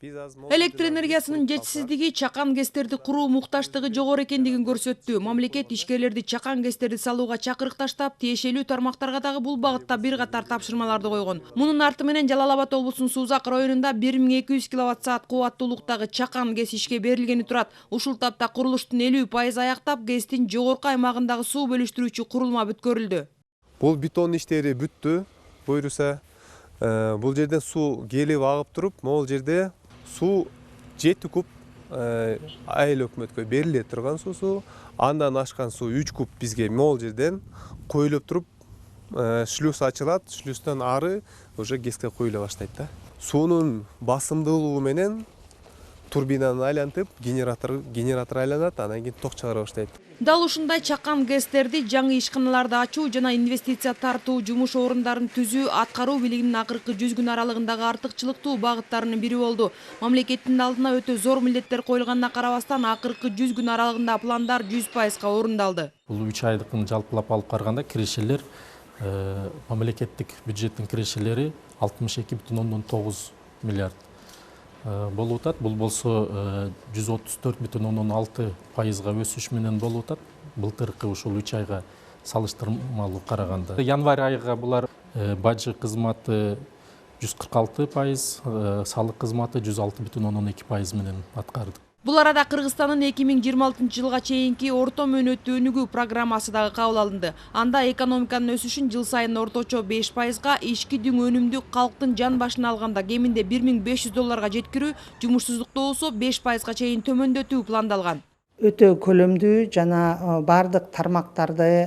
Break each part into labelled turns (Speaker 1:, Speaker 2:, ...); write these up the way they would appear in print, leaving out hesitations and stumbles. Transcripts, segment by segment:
Speaker 1: Электр энергиясынын жетишсиздиги чакан гэстерди куруу мукташтыгы жогору экендигин көрсөттү. Мамлекет ишкерлерди чакан гэстерди салууга чакырык таштап, тиешелүү тармактарга дагы бул багытта бир катар тапшырмаларды койгон. Мунун арты менен Жалал Абад облусунун Сузак районунда 1200 киловатт-саат кубаттуулуктагы чакан гэс ишке берилгени турат. Ушул тапта курулуштун 50% аяктап, гэстин жогорку аймагындагы суу бөлүштүрүүчү курулма бүткөрүлдү.
Speaker 2: Бул бетон иштери бүттү. Буюрса, бул жерден суу келип агып туруп, могул жерде суу 7 куб айыл өкмөткө бериле турган суу, андан ашкан суу 3 куб бизге могул жерден коюлуп туруп, шлюз ачылат, шлюздөн ары уже гэске коюла баштайт да. Суунун басымдуулугу менен турбинаны айлантып, генератор айланат, анан кийин ток чыгара баштайт.
Speaker 1: Дал ушундай чакан гэстерди жаңы ишканаларды ачуу жана инвестиция тартуу, жумуш орундарын түзүү аткаруу бийлигинин акыркы 100 күн аралыгындагы артыкчылыктуу багыттарынын бири болду. Мамлекеттин алдына өтө зор милдеттер коюлганына карабастан, акыркы 100 күн аралыгында пландар 100% орундалды.
Speaker 3: Бул 3 айлыктын жалпылап алып караганда кирешелер мамлекеттик бюджеттин кирешелери 62,9 миллиард болуп атат. Бул болсо 134,6%га өсүш менен болуп атат. Былтыркы ушул 3 айга салыштырмалуу караганда. Январь айга булар бажы кызматы 146%, салык кызматы 106,12% менен аткардык.
Speaker 1: Бул арада Кыргызстандын 2026 жылга чейинки орто мөөнөттүү өнүгүү программасы дагы кабыл алынды. Анда экономиканын өсүшүн жыл сайын орточо 5%га, ички дүң өнүмдү калктын жан башына алганда кеминде $1,500 жеткирүү, жумушсуздукту болсо 5%га чейин төмөндөтүү пландалган.
Speaker 4: Өтө көлөмдүү жана бардык тармактарды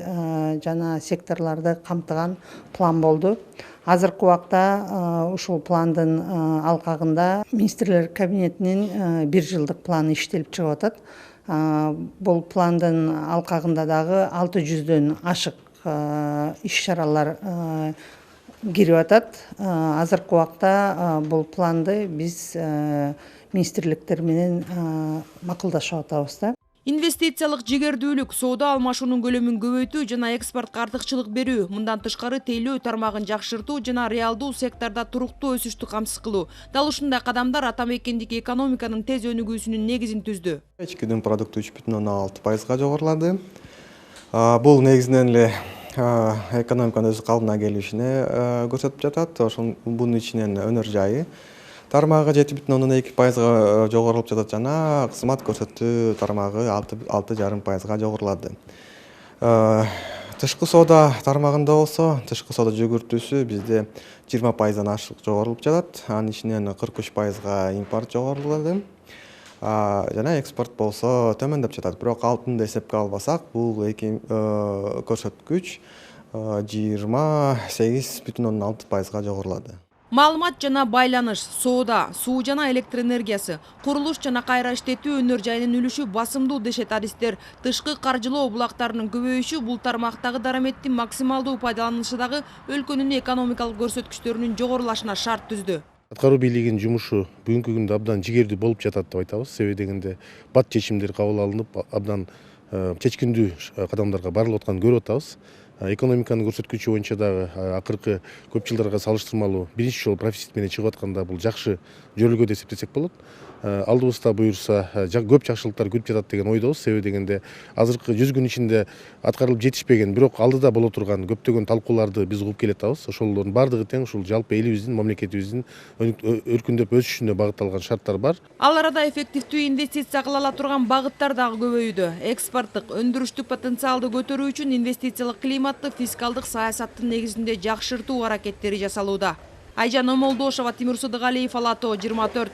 Speaker 4: жана секторлорду камтыган план болду. Азыркы убакта ушул пландын алкагында министрлер кабинетинин 1 жылдык планы иштелип чыгып атат. Бул пландын алкагында дагы 600дөн ашык иш-чаралар кирип атат. Азыркы убакта бул планды биз министрликтер менен макулдашып атабыз да.
Speaker 1: Инвестициялык жигердүүлүк, соода алмашуунун көлөмүн көбөйтүү жана экспортко артыкчылык берүү, мындан тышкары тейлөө тармагын жакшыртуу жана реалдуу сектордо туруктуу өсүштү камсыз кылуу. Дал ушундай кадамдар ата мекендик экономиканын тез өнүгүүсүнүн негизин түздү.
Speaker 5: Ички дүң продукты 3,6%га жогорулады. Бул негизинен эле экономиканын өз калыбына келишине көрсөтүп жатат. Ошол бунун ичинен өнөр жайы тармагы 7,2%га жогорулуп жатат жана кызмат көрсөтүү тармагы 6,5%га жогорулады. Тышкы соода тармагында болсо, тышкы соода жүгүртүүсү бизде 20%дан ашык жогорулуп жатат. Анын ичинен 43%га импорт жогорулады. Жана экспорт болсо төмөндөп жатат. Бирок алтынды эсепке албасак, бул көрсөткүч 28,6%га жогорулады.
Speaker 1: Маалымат жана байланыш, соода, суу жана электр энергиясы, курулуш жана кайра иштетүү өнөр жайынын үлүшү басымдуу дешет адистер. Тышкы каржылоо булактарынын көбөйүшү бул тармактагы дараметтин максималдуу пайдаланышы дагы өлкөнүн экономикалык көрсөткүчтөрүнүн жогорулашына шарт түздү.
Speaker 6: Аткаруу бийлигинин жумушу бүгүнкү күндө абдан жигердүү болуп жатат деп айтабыз. Себеби дегенде бат чечимдер кабыл алынып, абдан чечкиндүү кадамдарга барылып атканын көрүп атабыз. Экономиканын көрсөткүчү боюнча дагы акыркы көп жылдарга салыштырмалуу биринчи жолу профицит менен чыгып атканда бул жакшы жөрөлгө деп эсептесек болот. Алдыбызда буюрса көп жакшылыктар күтүп жатат деген ойдобуз. Себеби дегенде азыркы 100 күн ичинде аткарылып жетишпеген, бирок алдыда боло турган көптөгөн талкууларды биз угуп келатабыз. Ошолордун бардыгы тең ушул жалпы элибиздин, мамлекетибиздин өркүндөп өсүшүнө багытталган шарттар бар.
Speaker 1: Ал арада эффективдүү инвестиция кыла ала турган багыттар дагы көбөйдү. Экспорттук, өндүрүштүк потенциалды көтөрүү үчүн инвестициялык климатты фискалдык саясаттын негизинде жакшыртуу аракеттери жасалууда. Айжан Омолдошова, Тимур Сыдыгалиев, Ала Тоо 24.